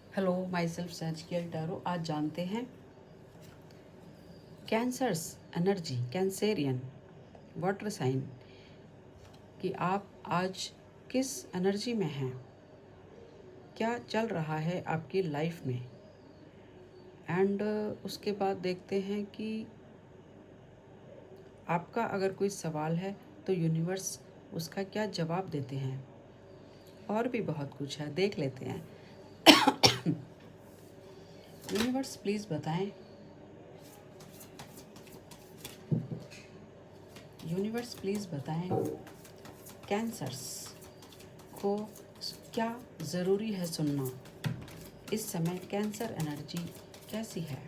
Hello, myself surgical tarot. आज जानते हैं Cancer's energy, Cancerian water sign, कि आप आज किस एनर्जी में हैं, क्या चल रहा है आपकी लाइफ में। एंड उसके बाद देखते हैं कि आपका अगर कोई सवाल है तो यूनिवर्स उसका क्या जवाब देते हैं। और भी बहुत कुछ है, देख लेते हैं। यूनिवर्स प्लीज़ बताएं, यूनिवर्स प्लीज़ बताएं कैंसर्स को क्या ज़रूरी है सुनना। इस समय कैंसर एनर्जी कैसी है।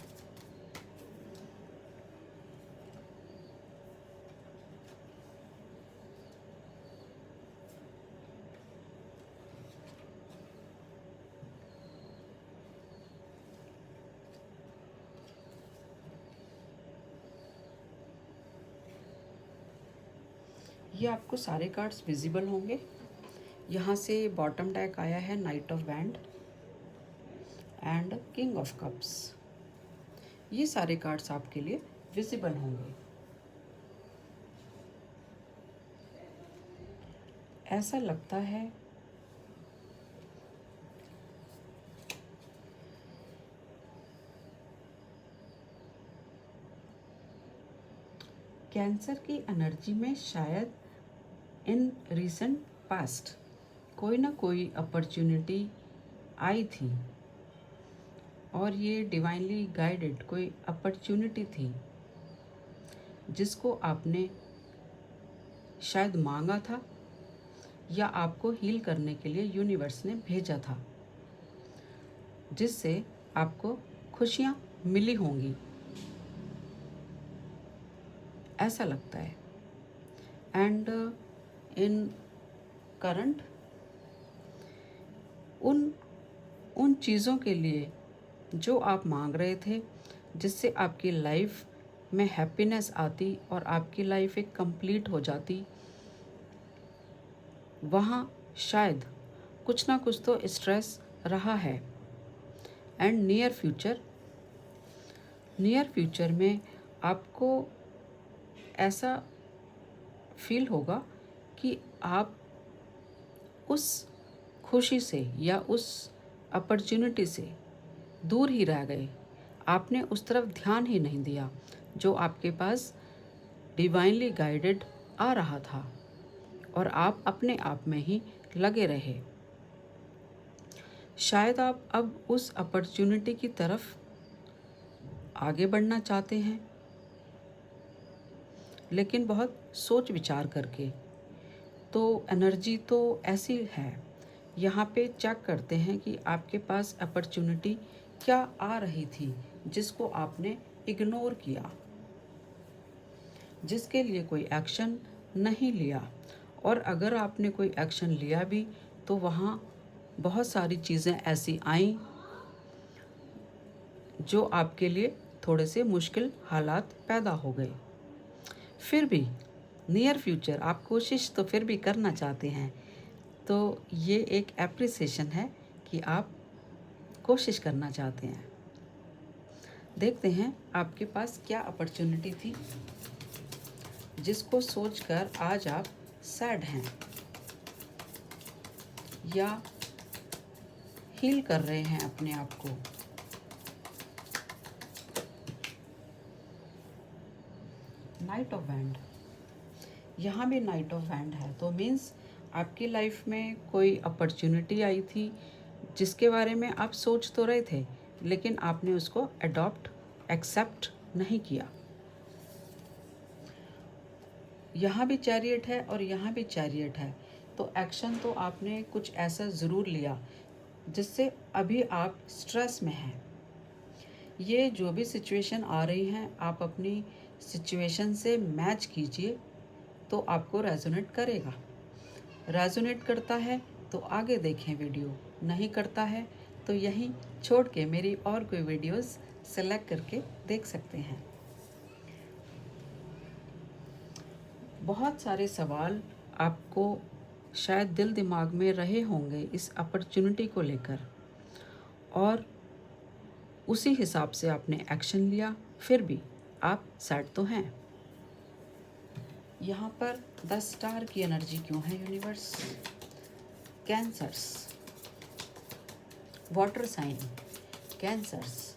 ये आपको सारे कार्ड्स विजिबल होंगे। यहाँ से बॉटम डेक आया है night of band and king of cups. ये सारे कार्ड्स आपके लिए विजिबल होंगे। ऐसा लगता है कैंसर की एनर्जी में शायद इन रिसेंट पास्ट कोई ना कोई अपॉर्चुनिटी आई थी और ये डिवाइनली गाइडेड कोई अपॉर्चुनिटी थी जिसको आपने शायद मांगा था या आपको हील करने के लिए यूनिवर्स ने भेजा था, जिससे आपको खुशियाँ मिली होंगी, ऐसा लगता है। एंड इन करंट उन उन चीज़ों के लिए जो आप मांग रहे थे, जिससे आपकी लाइफ में हैप्पीनेस आती और आपकी लाइफ एक कंप्लीट हो जाती, वहाँ शायद कुछ ना कुछ तो स्ट्रेस रहा है। एंड नियर फ्यूचर में आपको ऐसा फील होगा कि आप उस खुशी से या उस अपॉर्चुनिटी से दूर ही रह गए। आपने उस तरफ ध्यान ही नहीं दिया जो आपके पास डिवाइनली गाइडेड आ रहा था, और आप अपने आप में ही लगे रहे। शायद आप अब उस अपॉर्चुनिटी की तरफ आगे बढ़ना चाहते हैं, लेकिन बहुत सोच विचार करके। तो एनर्जी तो ऐसी है। यहाँ पे चेक करते हैं कि आपके पास अपॉर्चुनिटी क्या आ रही थी जिसको आपने इग्नोर किया, जिसके लिए कोई एक्शन नहीं लिया। और अगर आपने कोई एक्शन लिया भी तो वहाँ बहुत सारी चीज़ें ऐसी आईं जो आपके लिए थोड़े से मुश्किल हालात पैदा हो गए। फिर भी नियर फ्यूचर आप कोशिश तो फिर भी करना चाहते हैं, तो ये एक एप्रिसिएशन है कि आप कोशिश करना चाहते हैं। देखते हैं आपके पास क्या अपॉर्चुनिटी थी जिसको सोचकर आज आप सैड हैं या हील कर रहे हैं अपने आप को। नाइट ऑफ वैंड, यहाँ भी नाइट ऑफ वैंड है, तो मीन्स आपकी लाइफ में कोई अपॉर्चुनिटी आई थी जिसके बारे में आप सोच तो रहे थे, लेकिन आपने उसको एक्सेप्ट नहीं किया। यहाँ भी चैरियट है और यहाँ भी चैरियट है, तो एक्शन तो आपने कुछ ऐसा ज़रूर लिया जिससे अभी आप स्ट्रेस में हैं। ये जो भी सिचुएशन आ रही हैं, आप अपनी सिचुएशन से मैच कीजिए तो आपको रेजोनेट करेगा। रेजोनेट करता है तो आगे देखें वीडियो, नहीं करता है तो यहीं छोड़ के मेरी और कोई वीडियोस सेलेक्ट करके देख सकते हैं। बहुत सारे सवाल आपको शायद दिल दिमाग में रहे होंगे इस अपॉर्चुनिटी को लेकर, और उसी हिसाब से आपने एक्शन लिया, फिर भी आप सेट तो हैं। यहाँ पर 10 स्टार की एनर्जी क्यों है universe? Cancer's, water sign, Cancer's,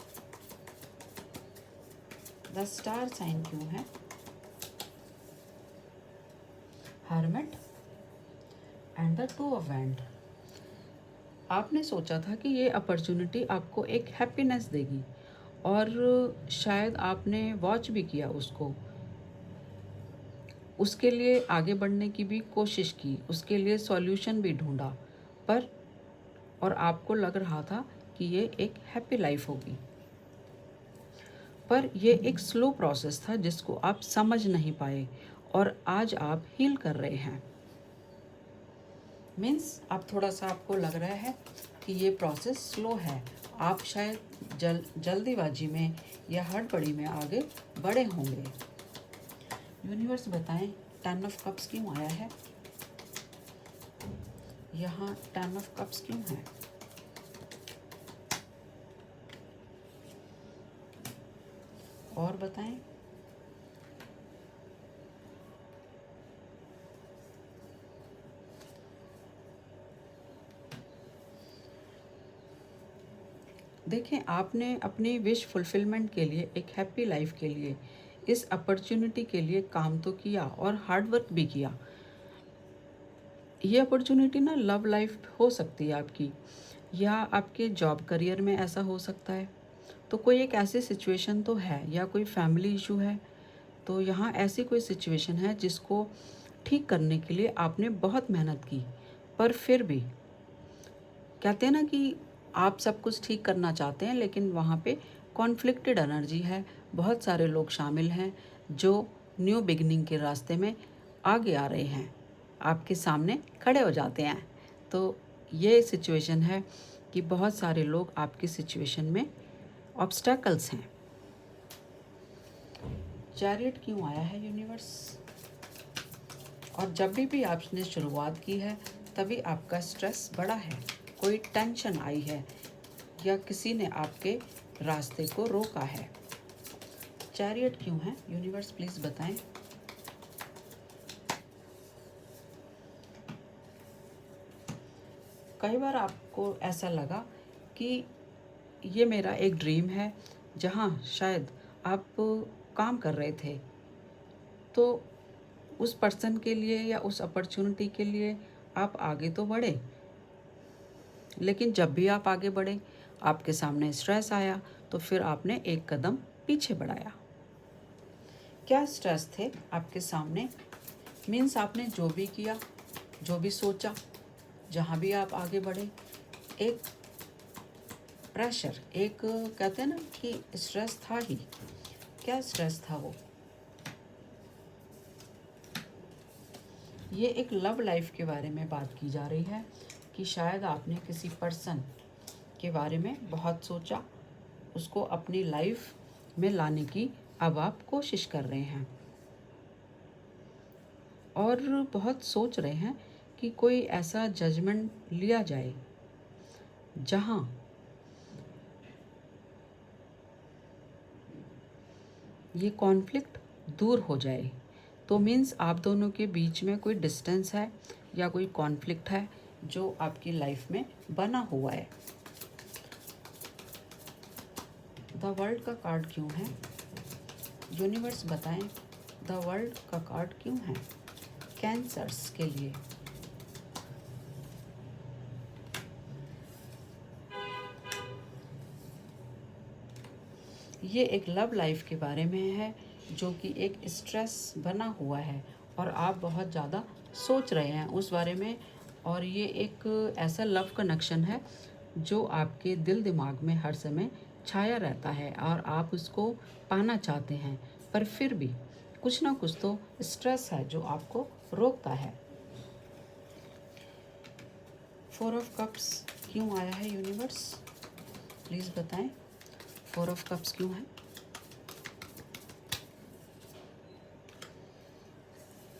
10 star sign क्यों है? Hermit and the two of wand. आपने सोचा था कि ये अपॉर्चुनिटी आपको एक हैप्पीनेस देगी और शायद आपने वॉच भी किया उसको, उसके लिए आगे बढ़ने की भी कोशिश की, उसके लिए सॉल्यूशन भी ढूंढा, पर और आपको लग रहा था कि ये एक हैप्पी लाइफ होगी, पर ये एक स्लो प्रोसेस था जिसको आप समझ नहीं पाए और आज आप हील कर रहे हैं। मीन्स अब थोड़ा सा आपको लग रहा है कि ये प्रोसेस स्लो है, आप शायद जल्दीबाजी में या हड़बड़ी में आगे बढ़े होंगे। यूनिवर्स बताएं 10 ऑफ कप्स क्यों आया है? यहाँ 10 ऑफ कप्स क्यों है? और बताएं। देखें, आपने अपनी विश फुलफिलमेंट के लिए, एक हैप्पी लाइफ के लिए, इस अपॉर्चुनिटी के लिए काम तो किया और हार्ड वर्क भी किया। ये अपॉर्चुनिटी ना लव लाइफ हो सकती है आपकी, या आपके जॉब करियर में ऐसा हो सकता है। तो कोई एक ऐसी सिचुएशन तो है, या कोई फैमिली इशू है, तो यहाँ ऐसी कोई सिचुएशन है जिसको ठीक करने के लिए आपने बहुत मेहनत की, पर फिर भी कहते हैं ना कि आप सब कुछ ठीक करना चाहते हैं, लेकिन वहाँ पे कॉन्फ्लिक्टेड एनर्जी है, बहुत सारे लोग शामिल हैं जो न्यू बिगनिंग के रास्ते में आगे आ रहे हैं, आपके सामने खड़े हो जाते हैं। तो ये सिचुएशन है कि बहुत सारे लोग आपकी सिचुएशन में ऑब्स्टैकल्स हैं। चैरियट क्यों आया है यूनिवर्स? और जब भी आपने शुरुआत की है तभी आपका स्ट्रेस बढ़ा है, कोई टेंशन आई है या किसी ने आपके रास्ते को रोका है। चैरियट क्यों है यूनिवर्स, प्लीज़ बताएं। कई बार आपको ऐसा लगा कि ये मेरा एक ड्रीम है, जहाँ शायद आप काम कर रहे थे, तो उस पर्सन के लिए या उस अपॉर्चुनिटी के लिए आप आगे तो बढ़े, लेकिन जब भी आप आगे बढ़े आपके सामने स्ट्रेस आया, तो फिर आपने एक कदम पीछे बढ़ाया। क्या स्ट्रेस थे आपके सामने? मीन्स आपने जो भी किया, जो भी सोचा, जहाँ भी आप आगे बढ़े, एक प्रेशर, एक कहते हैं ना कि स्ट्रेस था ही। क्या स्ट्रेस था वो? ये एक लव लाइफ के बारे में बात की जा रही है कि शायद आपने किसी पर्सन के बारे में बहुत सोचा, उसको अपनी लाइफ में लाने की अब आप कोशिश कर रहे हैं और बहुत सोच रहे हैं कि कोई ऐसा जजमेंट लिया जाए जहां ये कॉन्फ्लिक्ट दूर हो जाए। तो मीन्स आप दोनों के बीच में कोई डिस्टेंस है या कोई कॉन्फ्लिक्ट है जो आपकी लाइफ में बना हुआ है। द वर्ल्ड का कार्ड क्यों है यूनिवर्स, बताएं। द वर्ल्ड का कार्ड क्यों है कैंसर्स के लिए? ये एक लव लाइफ के बारे में है जो कि एक स्ट्रेस बना हुआ है और आप बहुत ज़्यादा सोच रहे हैं उस बारे में, और ये एक ऐसा लव कनेक्शन है जो आपके दिल दिमाग में हर समय छाया रहता है और आप उसको पाना चाहते हैं, पर फिर भी कुछ ना कुछ तो स्ट्रेस है जो आपको रोकता है। 4 ऑफ कप्स क्यों आया है यूनिवर्स, प्लीज़ बताएं। 4 ऑफ कप्स क्यों है?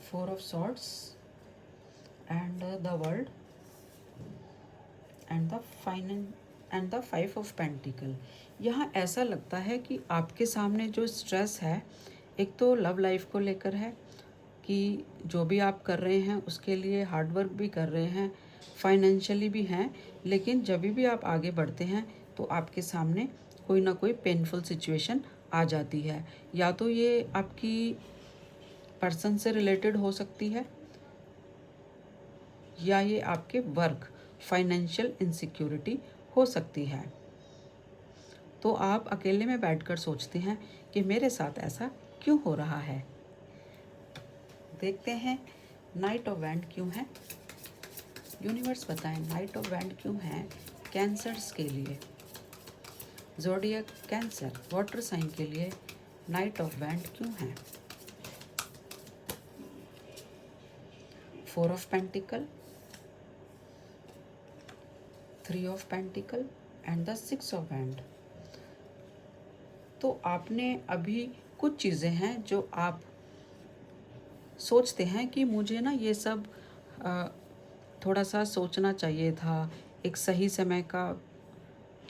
4 of swords and the world and the end the 5 of pentacle. यहाँ ऐसा लगता है कि आपके सामने जो स्ट्रेस है, एक तो लव लाइफ को लेकर है कि जो भी आप कर रहे हैं उसके लिए हार्ड वर्क भी कर रहे हैं, फाइनेंशियली भी हैं, लेकिन जब भी आप आगे बढ़ते हैं तो आपके सामने कोई ना कोई पेनफुल सिचुएशन आ जाती है। या तो ये आपकी पर्सन से रिलेटेड हो सकती है, या ये आपके वर्क फाइनेंशियल इनसिक्योरिटी हो सकती है। तो आप अकेले में बैठकर सोचते हैं कि मेरे साथ ऐसा क्यों हो रहा है। देखते हैं नाइट ऑफ वैंड क्यों है। यूनिवर्स बताएं नाइट ऑफ वैंड क्यों है कैंसर्स के लिए। ज़ोडिएक कैंसर वाटर साइन के लिए नाइट ऑफ वैंड क्यों है। 4 of pentacle, 3 of pentacle and the 6 of wand. तो आपने अभी कुछ चीज़ें हैं जो आप सोचते हैं कि मुझे ना ये सब थोड़ा सा सोचना चाहिए था, एक सही समय का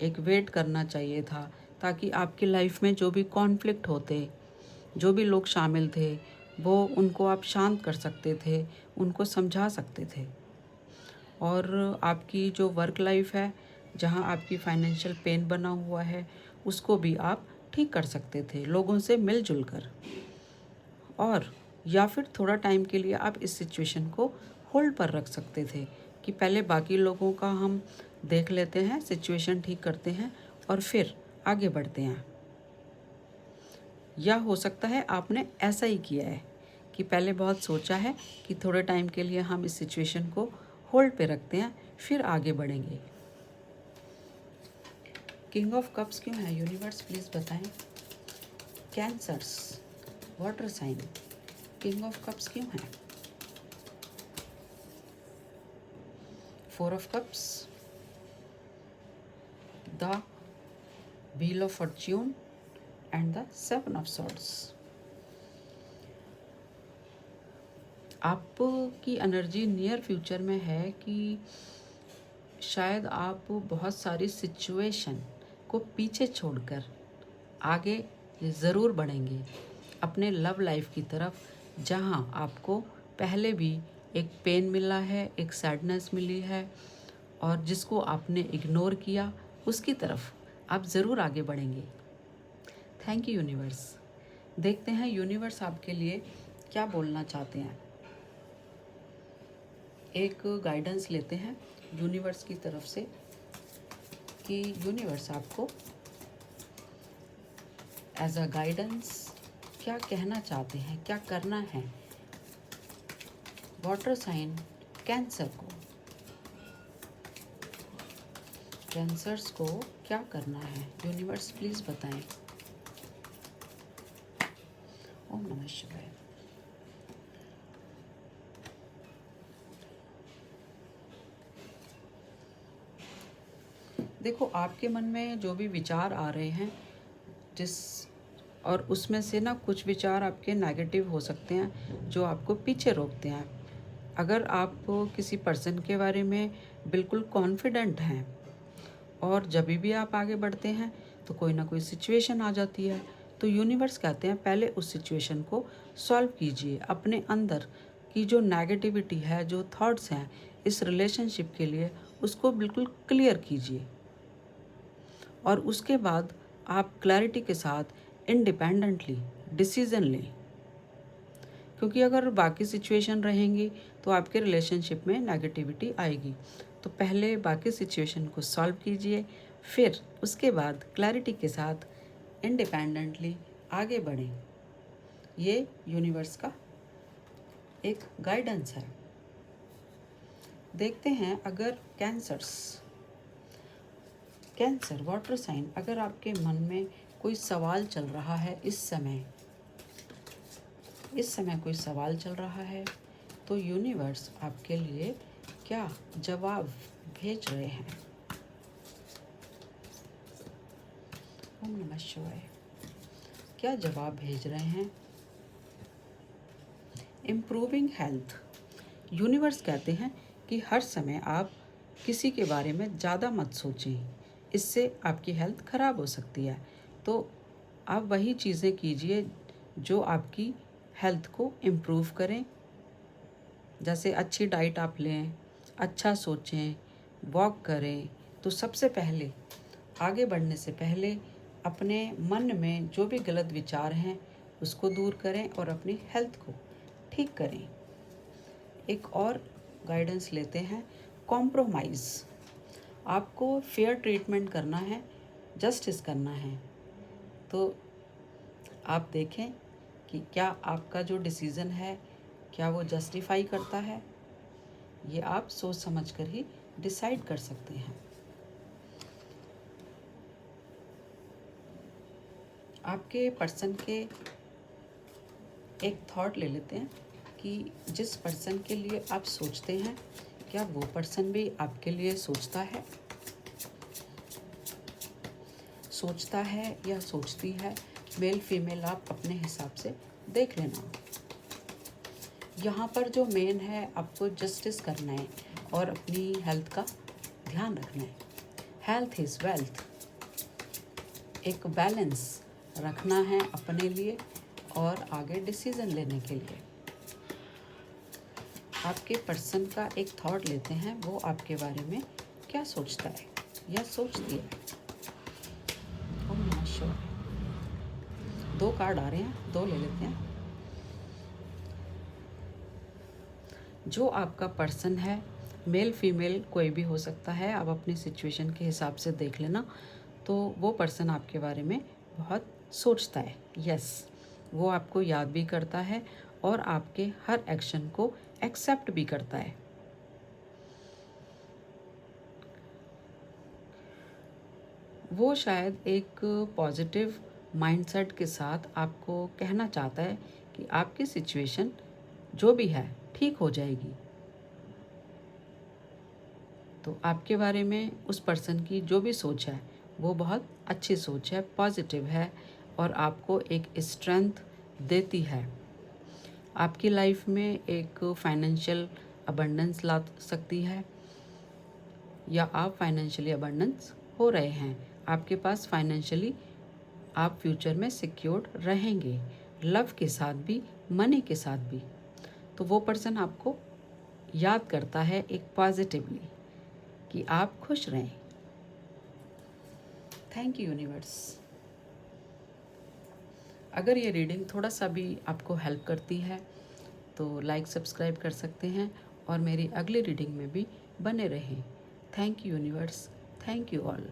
एक वेट करना चाहिए था, ताकि आपकी लाइफ में जो भी कॉन्फ्लिक्ट होते, जो भी लोग शामिल थे, वो उनको आप शांत कर सकते थे, उनको समझा सकते थे। और आपकी जो वर्क लाइफ है, जहाँ आपकी फाइनेंशियल पेन बना हुआ है, उसको भी आप ठीक कर सकते थे लोगों से मिलजुल कर। और या फिर थोड़ा टाइम के लिए आप इस सिचुएशन को होल्ड पर रख सकते थे कि पहले बाकी लोगों का हम देख लेते हैं, सिचुएशन ठीक करते हैं और फिर आगे बढ़ते हैं। या हो सकता है आपने ऐसा ही किया है कि पहले बहुत सोचा है कि थोड़े टाइम के लिए हम इस सिचुएशन को होल्ड पे रखते हैं, फिर आगे बढ़ेंगे। किंग ऑफ कप्स क्यों है यूनिवर्स, प्लीज़ बताएं। Cancer's water sign king of cups क्यों है। 4 of cups, the wheel of fortune and the 7 of swords. आपकी एनर्जी नियर फ्यूचर में है कि शायद आप बहुत सारी सिचुएशन को पीछे छोड़कर आगे ज़रूर बढ़ेंगे अपने लव लाइफ की तरफ, जहां आपको पहले भी एक पेन मिला है, एक सैडनेस मिली है, और जिसको आपने इग्नोर किया, उसकी तरफ आप ज़रूर आगे बढ़ेंगे। Thank you universe. देखते हैं यूनिवर्स आपके लिए क्या बोलना चाहते हैं। एक गाइडेंस लेते हैं यूनिवर्स की तरफ से कि यूनिवर्स आपको एज अ गाइडेंस क्या कहना चाहते हैं, क्या करना है वाटर साइन कैंसर को। कैंसर्स को क्या करना है यूनिवर्स, प्लीज़ बताएं। ओम नमः शिवाय। देखो, आपके मन में जो भी विचार आ रहे हैं, और उसमें से ना कुछ विचार आपके नेगेटिव हो सकते हैं जो आपको पीछे रोकते हैं। अगर आप किसी पर्सन के बारे में बिल्कुल कॉन्फिडेंट हैं और जब भी आप आगे बढ़ते हैं तो कोई ना कोई सिचुएशन आ जाती है, तो यूनिवर्स कहते हैं पहले उस सिचुएशन को सॉल्व कीजिए। अपने अंदर की जो नेगेटिविटी है, जो थॉट्स हैं इस रिलेशनशिप के लिए, उसको बिल्कुल क्लियर कीजिए। और उसके बाद आप क्लैरिटी के साथ इंडिपेंडेंटली डिसीज़न लें, क्योंकि अगर बाकी सिचुएशन रहेंगी तो आपके रिलेशनशिप में नेगेटिविटी आएगी। तो पहले बाकी सिचुएशन को सॉल्व कीजिए, फिर उसके बाद क्लैरिटी के साथ इंडिपेंडेंटली आगे बढ़ें। ये यूनिवर्स का एक गाइडेंस है। देखते हैं अगर कैंसर वाटर साइन, अगर आपके मन में कोई सवाल चल रहा है, इस समय कोई सवाल चल रहा है, तो यूनिवर्स आपके लिए क्या जवाब भेज रहे हैं। ओम नमः शिवाय। क्या जवाब भेज रहे हैं। Improving health. यूनिवर्स कहते हैं कि हर समय आप किसी के बारे में ज़्यादा मत सोचें, इससे आपकी हेल्थ ख़राब हो सकती है। तो आप वही चीज़ें कीजिए जो आपकी हेल्थ को इम्प्रूव करें। जैसे अच्छी डाइट आप लें, अच्छा सोचें, वॉक करें। तो सबसे पहले आगे बढ़ने से पहले अपने मन में जो भी गलत विचार हैं उसको दूर करें और अपनी हेल्थ को ठीक करें। एक और गाइडेंस लेते हैं, कॉम्प्रोमाइज़। आपको फेयर ट्रीटमेंट करना है, जस्टिस करना है। तो आप देखें कि क्या आपका जो डिसीज़न है क्या वो जस्टिफाई करता है। ये आप सोच समझ कर ही डिसाइड कर सकते हैं। आपके पर्सन के एक थॉट ले लेते हैं कि जिस पर्सन के लिए आप सोचते हैं क्या वो पर्सन भी आपके लिए सोचता है या सोचती है। मेल फीमेल आप अपने हिसाब से देख लेना। यहाँ पर जो मेन है, आपको जस्टिस करना है और अपनी हेल्थ का ध्यान रखना है। Health is wealth. एक बैलेंस रखना है अपने लिए और आगे डिसीज़न लेने के लिए। आपके पर्सन का एक थॉट लेते हैं, वो आपके बारे में क्या सोचता है या सोचती है। ओम नमः शिवाय। 2 कार्ड आ रहे हैं, 2 ले लेते हैं। जो आपका पर्सन है, मेल फीमेल कोई भी हो सकता है, आप अपनी सिचुएशन के हिसाब से देख लेना। तो वो पर्सन आपके बारे में बहुत सोचता है। यस, वो आपको याद भी करता है और आपके हर एक्शन को एक्सेप्ट भी करता है। वो शायद एक पॉजिटिव माइंडसेट के साथ आपको कहना चाहता है कि आपकी सिचुएशन जो भी है ठीक हो जाएगी। तो आपके बारे में उस पर्सन की जो भी सोच है वो बहुत अच्छी सोच है, पॉजिटिव है और आपको एक स्ट्रेंथ देती है। आपकी लाइफ में एक फाइनेंशियल अबंडेंस ला सकती है या आप फाइनेंशियली अबंडेंस हो रहे हैं। आपके पास फाइनेंशियली आप फ्यूचर में सिक्योर्ड रहेंगे, लव के साथ भी, मनी के साथ भी। तो वो पर्सन आपको याद करता है एक पॉजिटिवली कि आप खुश रहें। Thank you universe. अगर ये रीडिंग थोड़ा सा भी आपको हेल्प करती है तो लाइक सब्सक्राइब कर सकते हैं और मेरी अगली रीडिंग में भी बने रहें। Thank you universe. Thank you all.